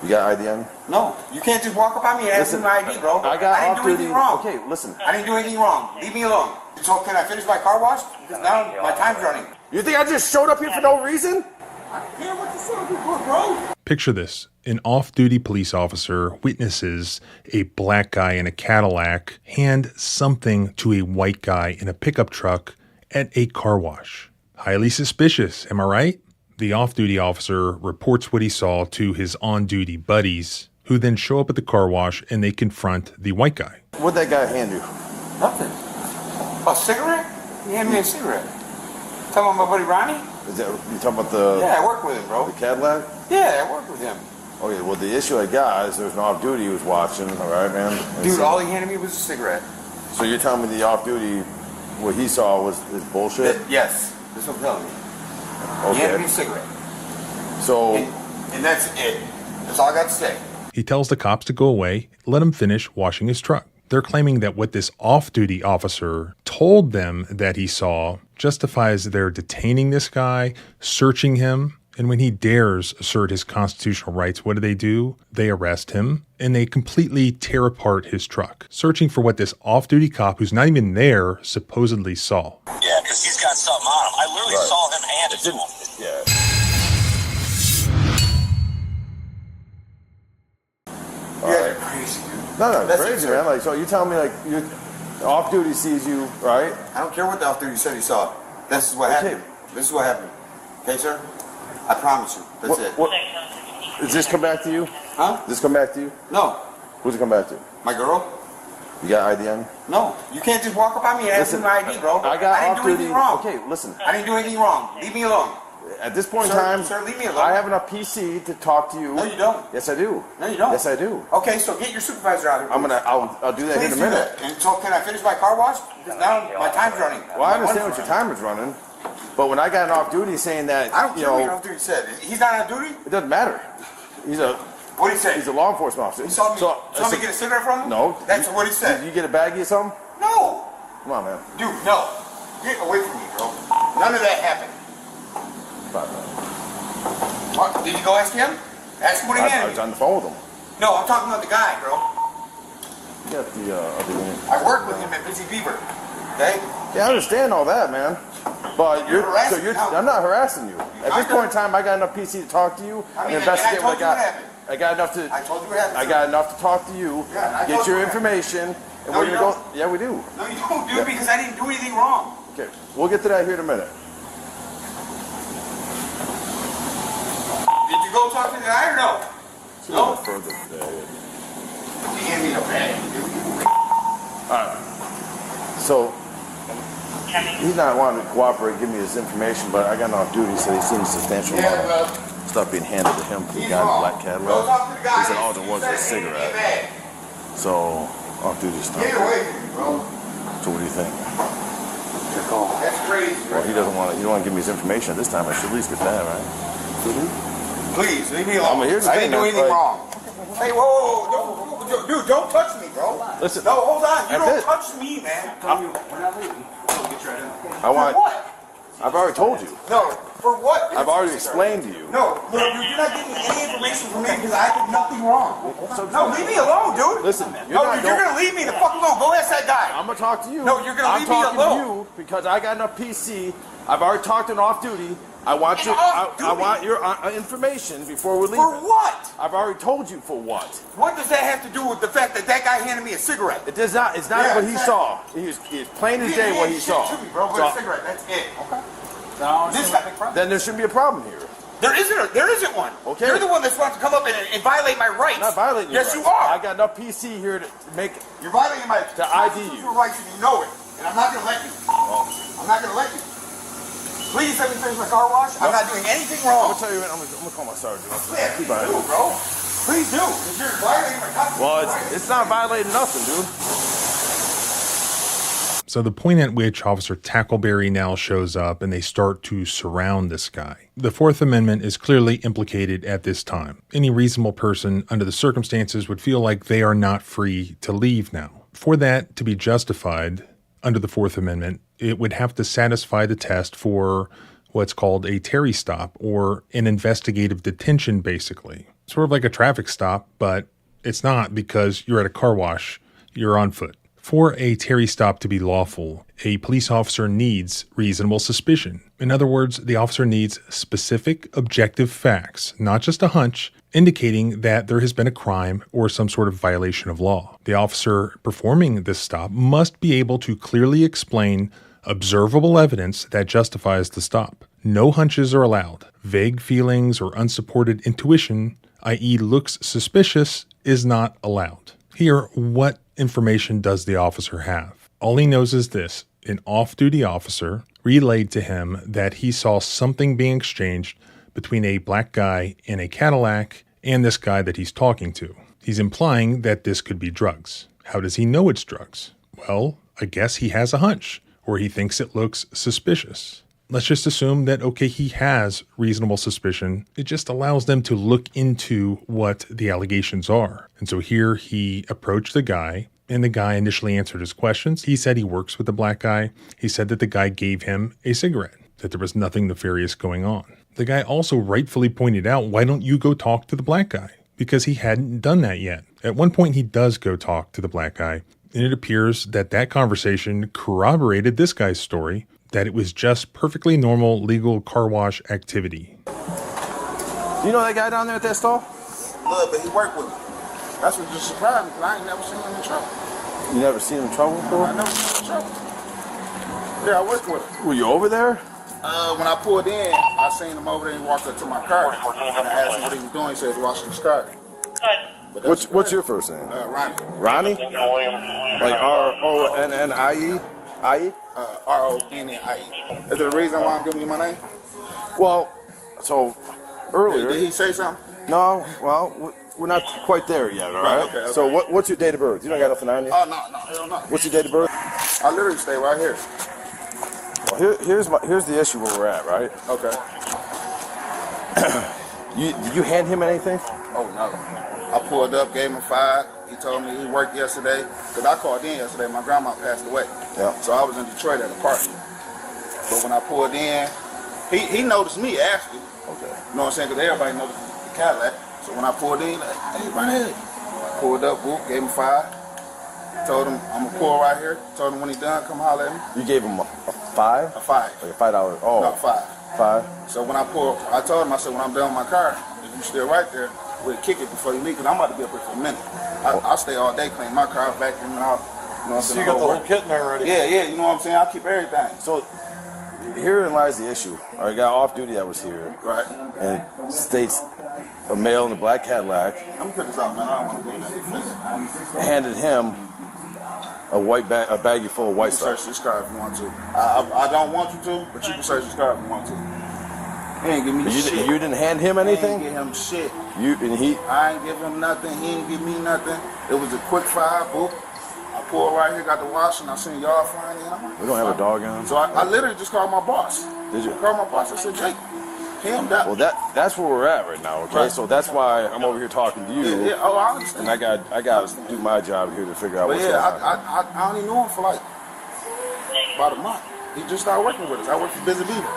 You got ID on you? No, you can't just walk up on me and ask me my ID, bro. I got didn't do off-duty. anything wrong. Okay, listen. I didn't do anything wrong. Leave me alone. So can I finish my car wash? Because now my time's running. You think I just showed up here for no reason? I don't care what the fuck you put, bro. Picture this. An off-duty police officer witnesses a black guy in a Cadillac hand something to a white guy in a pickup truck at a car wash. Highly suspicious, am I right? The off-duty officer reports what he saw to his on-duty buddies, who then show up at the car wash and they confront the white guy. What'd that guy hand you? Nothing. A cigarette? He handed me a cigarette. Talking about my buddy Ronnie? Is that you talking about the Yeah, I work with him, bro. the Cadillac? Yeah, I work with him. Okay, well the issue I got is there's an off-duty he was watching. All right, man. And Dude, so, all he handed me was a cigarette. so you're telling me the off-duty, what he saw was bullshit? Yes, that's what I'm telling you. He handed me a Okay. cigarette. So And that's it. That's all I got to say. He tells the cops to go away, let him finish washing his truck. They're claiming that what this off-duty officer told them that he saw justifies their detaining this guy, searching him, and when he dares assert his constitutional rights, what do? They arrest him, and they completely tear apart his truck, searching for what this off-duty cop, who's not even there, supposedly saw. Yeah, because he's got something on him. I literally saw him hand it to him. yeah. You guys are crazy, dude. No, That's crazy, absurd. man. Like, so you telling me like you off-duty sees you, right? I don't care what the off-duty said he saw. This is what Okay. happened. This is what happened. Okay, sir? I promise you. That's it. What? Does this come back to you? Huh? Does this come back to you? No. Who's it come back to? My girl? You got ID on you? No. You can't just walk up on me and ask me my ID, bro. I got didn't do off-duty. anything wrong. Okay, listen. I didn't do anything wrong. Leave me alone. At this point in Sir, time, sir, leave me alone. I have enough PC to talk to you. No, you don't. Yes, I do. No, you don't. Yes, I do. Okay, so get your supervisor out here. I'll do that Please in a do minute. that. And so can I finish my car wash? Because now my time's running. Well, I understand what your timer's running, but when I got an off-duty saying that, I don't you care what your know, off-duty said. He's not on duty? it doesn't matter. He's a What did he say? he's a law enforcement officer. He saw me, So, saw me get a cigarette from him? no. That's what he said. Did you get a baggie or something? No. Come on, man. Dude, no. Get away from me, bro. None of that happened. Fine, man. What? Did you go ask him? Ask him what he I handed was me. on the phone with him. No, I'm talking about the guy, bro. You got the other unit. I work with him at Busy Beaver. Okay? Yeah, I understand all that, man. But You're harassing me now. I'm not harassing you. At this kinda- point in time, I got enough PC to talk to you I mean, and investigate and I what I told you what got. happened. I got enough to. I told you what happened. I got enough to talk to you, Yeah, I get told your you. information, and No, we're you gonna go. don't. Yeah, we do. No, you don't, dude, Yeah. because I didn't do anything wrong. Okay, we'll get to that here in a minute. Did you go talk to the guy or no? Let's go a No. little further today. He handed me a bag. So he's not wanting to cooperate, give me his information, but I got him off duty, so he seems substantial Yeah, amount well, of stuff being handed to him. The he's guy in the wrong. black Go Cadillac. talk to the guy. He said all there was was a He said, "Hand me cigarette. bag." So off duty stuff. Get away from me, bro. So what do you think? That's crazy. Well, he doesn't want to. You don't want to give me his information at this time. I should at least get that, right? Please, leave me alone. I mean, here's the I thing, didn't do man, anything like- wrong. Hey, whoa, dude, don't touch me, bro. Listen. No, hold on. You That's don't it. touch me, man. I For want. what? I've already told you. No, for what? I've already explained to you. No, you're not getting any information from me because I did nothing wrong. No, leave me alone, dude. Listen, No, you're gonna leave me the fuck alone. Go ask that guy. I'm gonna talk to you. No, you're gonna I'm leave me talking alone. to you because I got enough PC. I've already talked to an off duty. I want An your. off I want duty? your information before we leave. For what? I've already told you for what. What does that have to do with the fact that that guy handed me a cigarette? It does not. It's not Yeah, what he exactly. saw. He was plain as He day didn't what hand he shit saw. to me, bro, but So- a cigarette. That's it. Okay. This guy- then there shouldn't be a problem here. There isn't one. Okay. You're the one that's supposed to come up and violate my rights. I'm not violating your Yes, rights. you are. I got enough PC here to make. You're violating my To ID you. constitutional rights and you know it. And I'm not going to let you. I'm not going to let you. Please let me finish my car wash. I'm not doing anything I'm wrong. gonna tell you. I'm gonna call my sergeant. Yeah, Keep please on it. do, bro. Please do. Because you're violating my constitutional Well, rights. it's not violating nothing, dude. So the point at which Officer Tackleberry now shows up and they start to surround this guy. The Fourth Amendment is clearly implicated at this time. Any reasonable person under the circumstances would feel like they are not free to leave now. For that to be justified under the Fourth Amendment, it would have to satisfy the test for what's called a Terry stop or an investigative detention, basically. Sort of like a traffic stop, but it's not because you're at a car wash. You're on foot. For a Terry stop to be lawful, a police officer needs reasonable suspicion. In other words, the officer needs specific objective facts, not just a hunch, indicating that there has been a crime or some sort of violation of law. The officer performing this stop must be able to clearly explain observable evidence that justifies the stop. No hunches are allowed. Vague feelings or unsupported intuition, i.e. looks suspicious, is not allowed. Here, what information does the officer have? All he knows is this: an off-duty officer relayed to him that he saw something being exchanged between a black guy in a Cadillac and this guy that he's talking to. He's implying that this could be drugs. How does he know it's drugs? Well, I guess he has a hunch, or he thinks it looks suspicious. Let's just assume that, okay, he has reasonable suspicion. It just allows them to look into what the allegations are. And so here he approached the guy, and the guy initially answered his questions. He said he works with the black guy. He said that the guy gave him a cigarette, that there was nothing nefarious going on. The guy also rightfully pointed out, why don't you go talk to the black guy? Because he hadn't done that yet. At one point, he does go talk to the black guy, and it appears that that conversation corroborated this guy's story, that it was just perfectly normal legal car wash activity. You know that guy down there at that stall? Look, but he worked with me. That's what just surprised me, because I ain't never seen him in trouble. You never seen him in trouble before? I never seen him in trouble. Yeah, I worked with him. Were you over there? When I pulled in, I seen him over there and he walked up to my car. And I asked him what he was doing. He said he was washing his car. What's your first name? Ronnie. Ronnie? Like R-O-N-N-I-E? I-E? R-O-N-N-I-E. Is there a reason why I'm giving you my name? Well, so earlier. Did he say something? No, well, we're not quite there yet, all right? Okay. So what's your date of birth? You don't got nothing on you? Oh, no, hell no. What's your date of birth? I literally stay right here. Well, here's the issue where we're at, right? Okay. Did you hand him anything? Oh, no. I pulled up, gave him 5. He told me he worked yesterday. Because I called in yesterday. My grandma passed away. Yeah. So I was in Detroit at a party. But when I pulled in, he noticed me, actually. Okay. You know what I'm saying? Because everybody knows the Cadillac. So when I pulled in, like, hey, run ahead. Pulled up, whoop, gave him 5. Told him, I'm going to pull right here. Told him when he done, come holler at me. You gave him a 5? A 5. Like a $5? Oh. No, 5. 5? So when I pulled, I told him, I said, when I'm done with my car, if you still right there, we'll kick it before you leave, because I'm about to be up here for a minute. I'll stay all day, clean my car, vacuum, and all. You know what I'm saying? So you got the whole kit in there already? Yeah, you know what I'm saying? I'll keep everything. So herein lies the issue. All right, guy off duty that was here. Right. And states a male in a black Cadillac I'm going to put this out, man. I don't want to go in there. handed him a baggie full of white You can stuff. search this car if you want to. I don't want you to, but you can search this car if you want to. He ain't give me shit. You didn't hand him anything? I ain't give him shit. I ain't give him nothing. He ain't give me nothing. It was a quick 5, boop. I pulled right here, got the wash, and I seen y'all flying in. We don't have a dog on. So I literally just called my boss. Did you? I called my boss. I said, Jake, him that. Well, that's where we're at right now. Okay, Right. So that's why I'm over here talking to you. Yeah, oh, I understand. And I got to do my job here to figure out But what's yeah, going on. I only knew him for like about a month. He just started working with us. I work for Busy Beaver.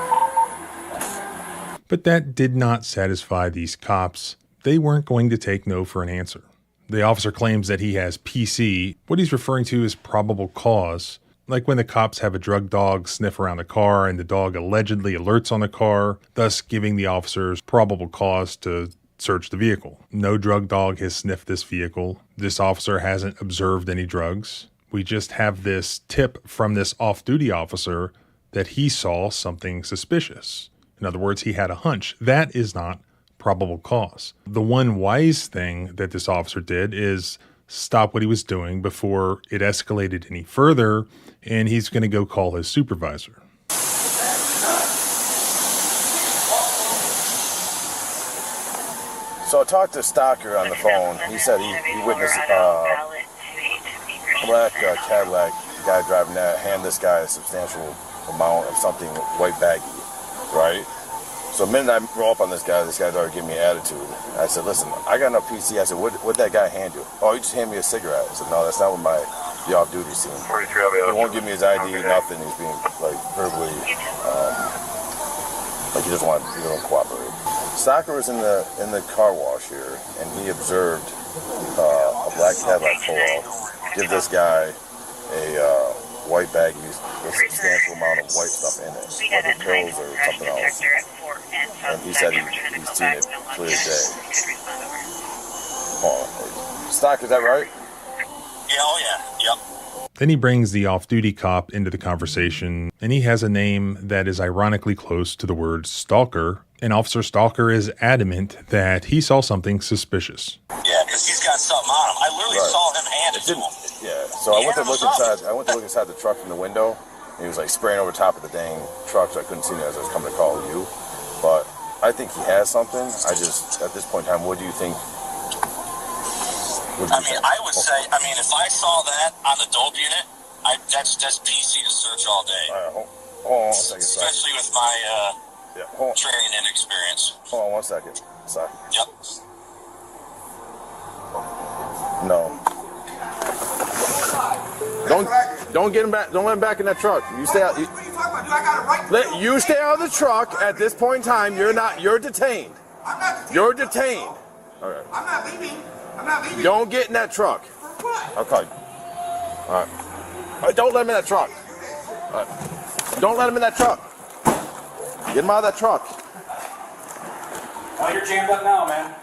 But that did not satisfy these cops. They weren't going to take no for an answer. The officer claims that he has PC. What he's referring to is probable cause, like when the cops have a drug dog sniff around the car and the dog allegedly alerts on the car, thus giving the officers probable cause to search the vehicle. No drug dog has sniffed this vehicle. This officer hasn't observed any drugs. We just have this tip from this off-duty officer that he saw something suspicious. In other words, he had a hunch. That is not probable cause. The one wise thing that this officer did is stop what he was doing before it escalated any further, and he's going to go call his supervisor. So I talked to Stocker on the phone. He said he witnessed a black Cadillac guy driving that hand this guy a substantial amount of something white baggy, right? So the minute I roll up on this guy's already giving me attitude. I said, listen, I got enough PC. I said, what'd that guy hand you? Oh, he just handed me a cigarette. I said, no, that's not what the off-duty scene. He won't give me his ID, nothing. He's being like verbally, like he doesn't cooperate. Stocker was in the car wash here, and he observed a black Cadillac pull off, give this guy a white baggie with a substantial amount of white stuff in it, whether pills or something else. And he said he's seen it clear as day. Stocker, is that right? Yeah, oh yeah, yep. Then he brings the off-duty cop into the conversation, and he has a name that is ironically close to the word stalker, and Officer Stalker is adamant that he saw something suspicious. Yeah, because he's got something on him. I literally saw him hand it to him. Yeah, so I went to look inside the truck from the window, and he was like spraying over top of the dang truck, so I couldn't see him as I was coming to call you. But I think he has something. I just, at this point in time, what do you think? I would say, if I saw that on the dope unit, that's PC to search all day. All right, hold on 1 second. Especially with my training and experience. Hold on 1 second. Sorry. Yep. No. Don't get him back. Don't let him back in that truck. You stay out. What are you talking about, dude? I got a right to You stay out of the truck at this point in time. You're detained. I'm not detained. You're detained. All right. I'm not leaving. I'm not leaving. Don't get in that truck. For what? I'll call you. All right. All right. Don't let him in that truck. All right. Don't let him in that truck. Get him out of that truck. Oh, you're jammed up now, man.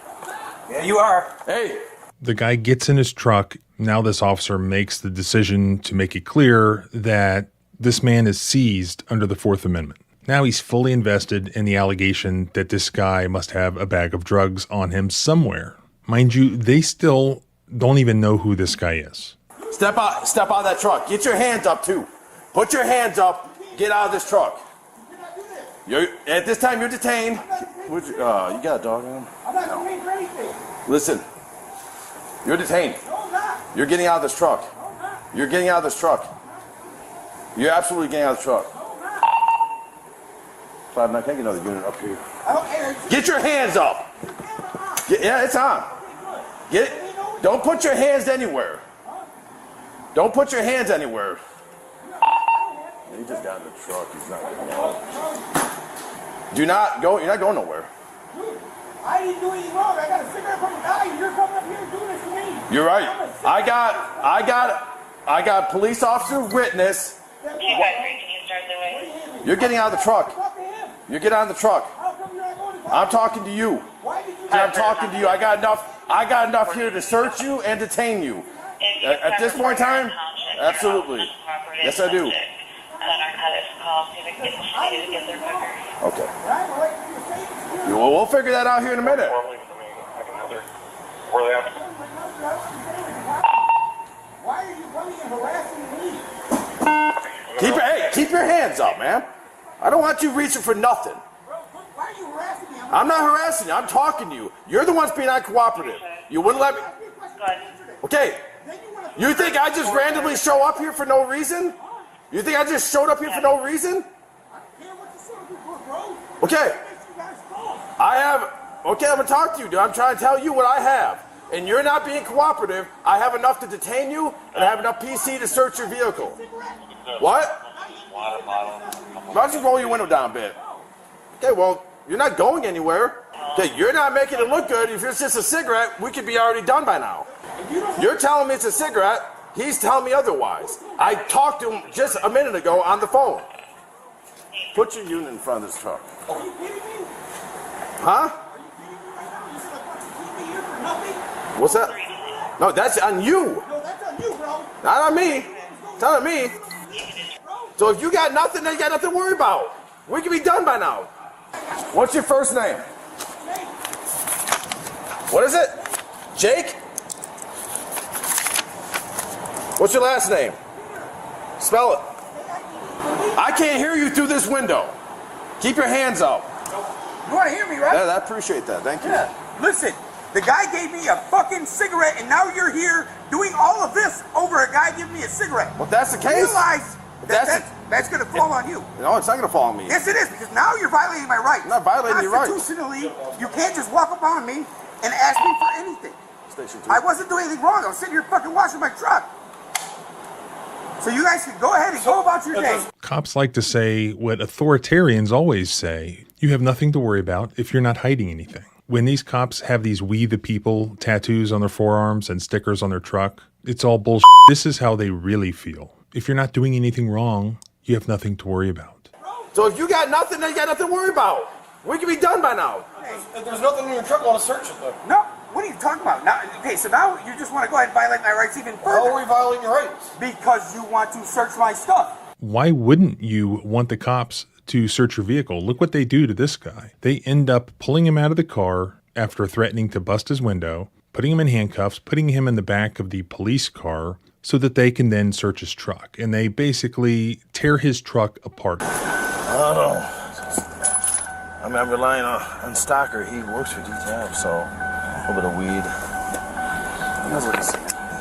Yeah, you are. Hey. The guy gets in his truck. Now this officer makes the decision to make it clear that this man is seized under the Fourth Amendment. Now he's fully invested in the allegation that this guy must have a bag of drugs on him somewhere. Mind you, they still don't even know who this guy is. Step out of that truck. Get your hands up too. Put your hands up. Get out of this truck. At this time you're detained. You got a dog in him? I'm not detained for anything. Listen. You're detained. No, I'm not. You're getting out of this truck. No, I'm not. You're getting out of this truck. You're absolutely getting out of the truck. No, I'm not. Clyde, I can't get another unit up here. I don't care. Get your hands up. Yeah, it's on. Get it. Don't put your hands anywhere. Don't put your hands anywhere. He just got in the truck. He's not going. Do not go. You're not going nowhere. Dude, I didn't do anything wrong. I got a cigarette from a guy. You're coming up here and doing this to me. You're right. I got police officer witness. You're getting out of the truck. You're getting out of the truck. I'm talking to you. I'm talking to you. I got enough here to search you and detain you. At this point in time, absolutely. Yes, I do. Okay. We'll figure that out here in a minute. Why are you coming and harassing me? Keep your hands up, man. I don't want you reaching for nothing. Why are you harassing me? I'm not harassing you. I'm talking to you. You're the ones being uncooperative. You wouldn't let me. Okay. You think I just randomly show up here for no reason? You think I just showed up here for no reason? Okay. Okay, I'm gonna talk to you, dude. I'm trying to tell you what I have. And you're not being cooperative. I have enough to detain you, and I have enough PC to search your vehicle. What? Why don't you roll your window down a bit? Okay, well, you're not going anywhere. Okay, you're not making it look good. If it's just a cigarette, we could be already done by now. You're telling me it's a cigarette. He's telling me otherwise. I talked to him just a minute ago on the phone. Put your unit in front of this truck. Are you kidding me? Huh? What's that? No, that's on you. No, that's on you, bro. Not on me. It's not on me. So if you got nothing, then you got nothing to worry about. We can be done by now. What's your first name? What is it? Jake? What's your last name? Spell it. I can't hear you through this window. Keep your hands up. You want to hear me, right? Yeah, I appreciate that. Thank you. Yeah. Listen, the guy gave me a fucking cigarette, and now you're here doing all of this over a guy giving me a cigarette. Well, if that's the case. Realize that's going to fall on you. No, it's not going to fall on me. Yes, it is, because now you're violating my rights. I'm not violating your rights. Constitutionally, you can't just walk up on me and ask me for anything. Station 2. I wasn't doing anything wrong. I was sitting here fucking washing my truck. So you guys can go ahead and go about your day. Cops like to say what authoritarians always say. You have nothing to worry about if you're not hiding anything. When these cops have these "We the People" tattoos on their forearms and stickers on their truck, it's all bullshit. This is how they really feel. If you're not doing anything wrong, you have nothing to worry about. So if you got nothing, then you got nothing to worry about. We can be done by now. If there's nothing in your truck, I want to search it though. No, what are you talking about? Now, okay, so now you just want to go ahead and violate my rights even How are further we violating your rights? because you want to search my stuff. Why wouldn't you want the cops to search your vehicle? Look what they do to this guy. They end up pulling him out of the car after threatening to bust his window, putting him in handcuffs, putting him in the back of the police car so that they can then search his truck. And they basically tear his truck apart. I don't know. I mean, I'm relying on Stalker. He works for DTM, so a little bit of weed.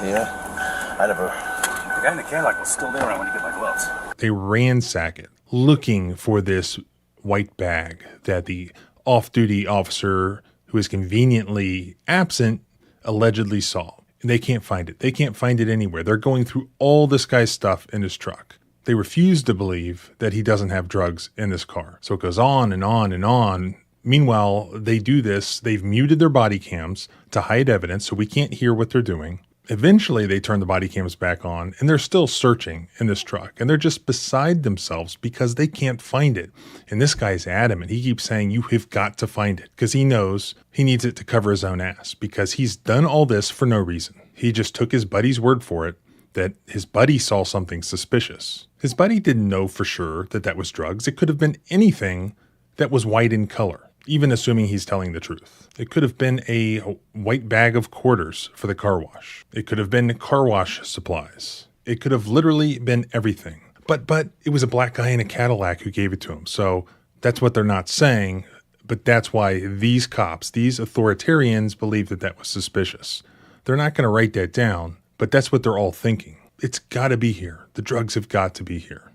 Yeah, I never. The guy in the Cadillac was still there when he did my gloves. They ransack it, looking for this white bag that the off-duty officer, who is conveniently absent, allegedly saw. And they can't find it. They can't find it anywhere. They're going through all this guy's stuff in his truck. They refuse to believe that he doesn't have drugs in this car. So it goes on and on and on. Meanwhile, they do this. They've muted their body cams to hide evidence, so we can't hear what they're doing. Eventually, they turn the body cams back on, and they're still searching in this truck. And they're just beside themselves because they can't find it. And this guy's adamant. He keeps saying, you have got to find it, because he knows he needs it to cover his own ass, because he's done all this for no reason. He just took his buddy's word for it, that his buddy saw something suspicious. His buddy didn't know for sure that that was drugs. It could have been anything that was white in color, even assuming he's telling the truth. It could have been a white bag of quarters for the car wash. It could have been car wash supplies. It could have literally been everything. But it was a black guy in a Cadillac who gave it to him. So that's what they're not saying. But that's why these cops, these authoritarians, believe that that was suspicious. They're not going to write that down, but that's what they're all thinking. It's got to be here. The drugs have got to be here.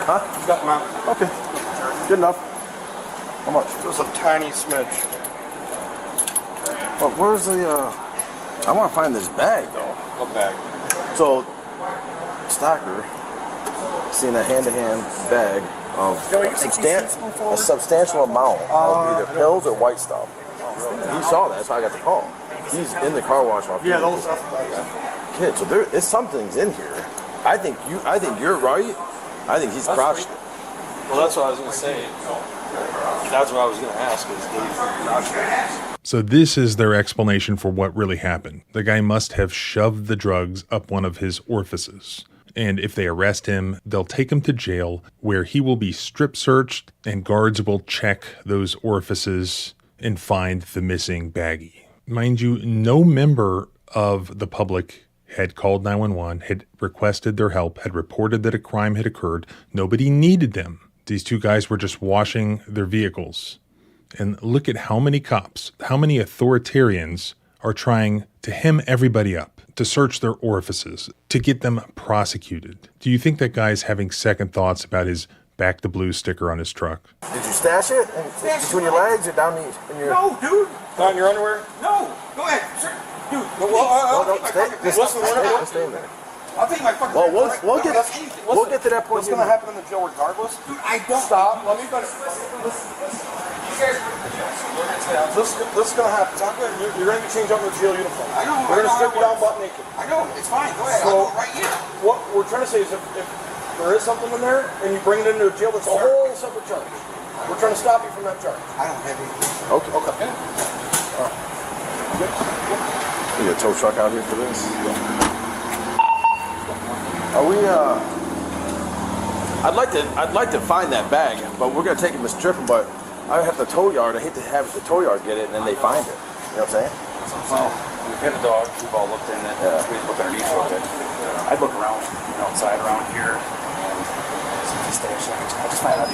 Huh? You got them out. Okay. Good enough. How much? Just a tiny smidge. Well, where's the, I want to find this bag, though. What bag? So, Stalker, seeing a hand-to-hand bag of a substantial amount of either pills or white stuff. He saw that, so I got the call. He's in the car wash off. Yeah, those stuff. Kid, so there is something's in here. I think you're right. I think he's crotched it. Well, that's what I was going to say. That's what I was going to ask. So this is their explanation for what really happened. The guy must have shoved the drugs up one of his orifices. And if they arrest him, they'll take him to jail where he will be strip searched and guards will check those orifices and find the missing baggie. Mind you, no member of the public had called 911, had requested their help, had reported that a crime had occurred. Nobody needed them. These two guys were just washing their vehicles. And look at how many cops, how many authoritarians are trying to hem everybody up, to search their orifices, to get them prosecuted. Do you think that guy's having second thoughts about his Back the Blue sticker on his truck? Did you stash it between your legs or down in your... No, dude. Not in your underwear? No. Go ahead. Sure. Dude, No, stay in there. I'll take my fucking... Well, we'll get to that point. What's going to happen in the jail regardless? Dude, I don't... Stop. Let me finish. This is going to happen. You're going to change out in the jail uniform. I know. We're going to strip you down butt naked. I know. It's fine. Go ahead. So, I'll do it right here. What we're trying to say is if there is something in there and you bring it into a jail, that's a whole separate charge. We're trying to stop you from that charge. I don't have anything. Okay. You got a tow truck out here for this? Are we, I'd like to find that bag, but we're gonna take him to strip him, but I have the tow yard. I hate to have the tow yard get it and then they find it. You know what I'm saying? Well, we've hit a dog. We've all looked in it. Yeah. We look underneath a little bit. I'd look around, outside around here. I just find out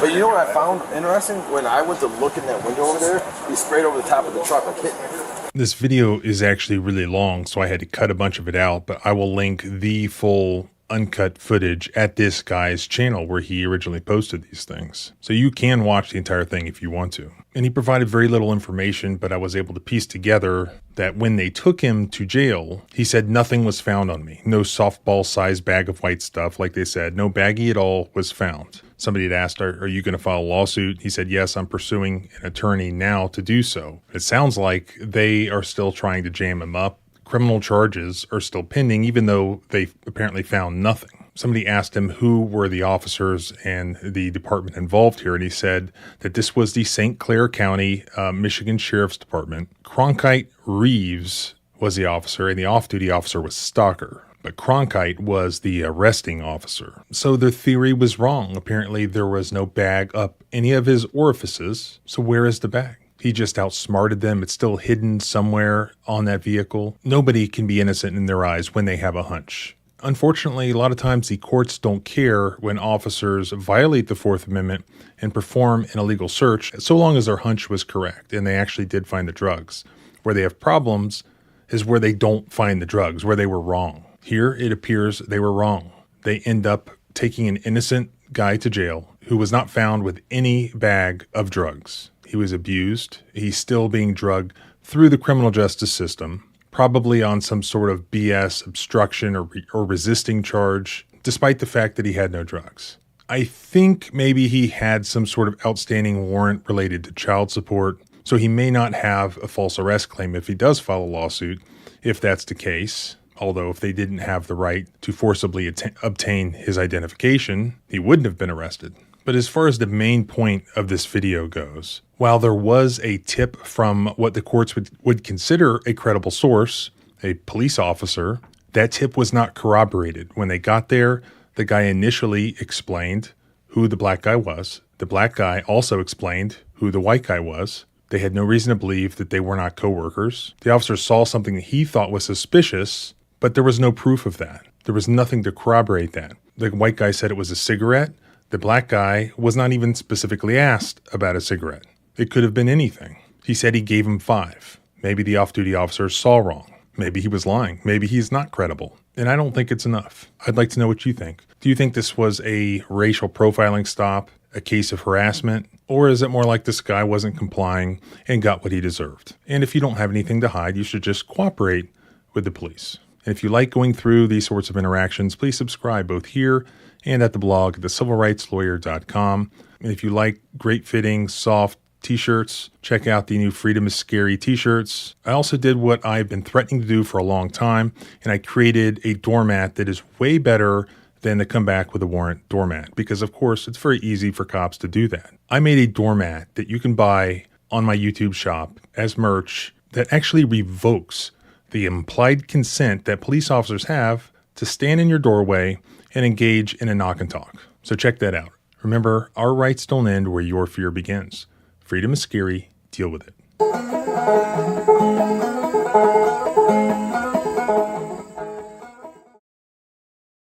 But you know what I found interesting? When I went to look in that window over there, he sprayed over the top of the truck like hitting it. This video is actually really long, so I had to cut a bunch of it out, but I will link the full uncut footage at this guy's channel where he originally posted these things. So you can watch the entire thing if you want to. And he provided very little information, but I was able to piece together that when they took him to jail, he said nothing was found on me. No softball-sized bag of white stuff, like they said. No baggie at all was found. Somebody had asked, are you going to file a lawsuit? He said, yes, I'm pursuing an attorney now to do so. It sounds like they are still trying to jam him up. Criminal charges are still pending, even though they apparently found nothing. Somebody asked him who were the officers and the department involved here, and he said that this was the St. Clair County, Michigan Sheriff's Department. Cronkite Reeves was the officer, and the off-duty officer was Stalker. But Cronkite was the arresting officer. So their theory was wrong. Apparently there was no bag up any of his orifices. So where is the bag? He just outsmarted them. It's still hidden somewhere on that vehicle. Nobody can be innocent in their eyes when they have a hunch. Unfortunately, a lot of times the courts don't care when officers violate the Fourth Amendment and perform an illegal search, so long as their hunch was correct and they actually did find the drugs. Where they have problems is where they don't find the drugs, where they were wrong. Here, it appears they were wrong. They end up taking an innocent guy to jail who was not found with any bag of drugs. He was abused. He's still being drugged through the criminal justice system, probably on some sort of BS obstruction or resisting charge, despite the fact that he had no drugs. I think maybe he had some sort of outstanding warrant related to child support, so he may not have a false arrest claim if he does file a lawsuit, if that's the case. Although if they didn't have the right to forcibly obtain his identification, he wouldn't have been arrested. But as far as the main point of this video goes, while there was a tip from what the courts would consider a credible source, a police officer, that tip was not corroborated. When they got there, the guy initially explained who the black guy was. The black guy also explained who the white guy was. They had no reason to believe that they were not co-workers. The officer saw something that he thought was suspicious, but there was no proof of that. There was nothing to corroborate that. The white guy said it was a cigarette. The black guy was not even specifically asked about a cigarette. It could have been anything. He said he gave him 5. Maybe the off-duty officer saw wrong. Maybe he was lying. Maybe he's not credible. And I don't think it's enough. I'd like to know what you think. Do you think this was a racial profiling stop, a case of harassment, or is it more like this guy wasn't complying and got what he deserved? And if you don't have anything to hide, you should just cooperate with the police. And if you like going through these sorts of interactions, please subscribe both here and at the blog at thecivilrightslawyer.com. And if you like great fitting, soft t-shirts, check out the new Freedom is Scary t-shirts. I also did what I've been threatening to do for a long time, and I created a doormat that is way better than the come back with a warrant doormat, because of course it's very easy for cops to do that. I made a doormat that you can buy on my YouTube shop as merch that actually revokes the implied consent that police officers have to stand in your doorway and engage in a knock and talk. So check that out. Remember, our rights don't end where your fear begins. Freedom is scary. Deal with it.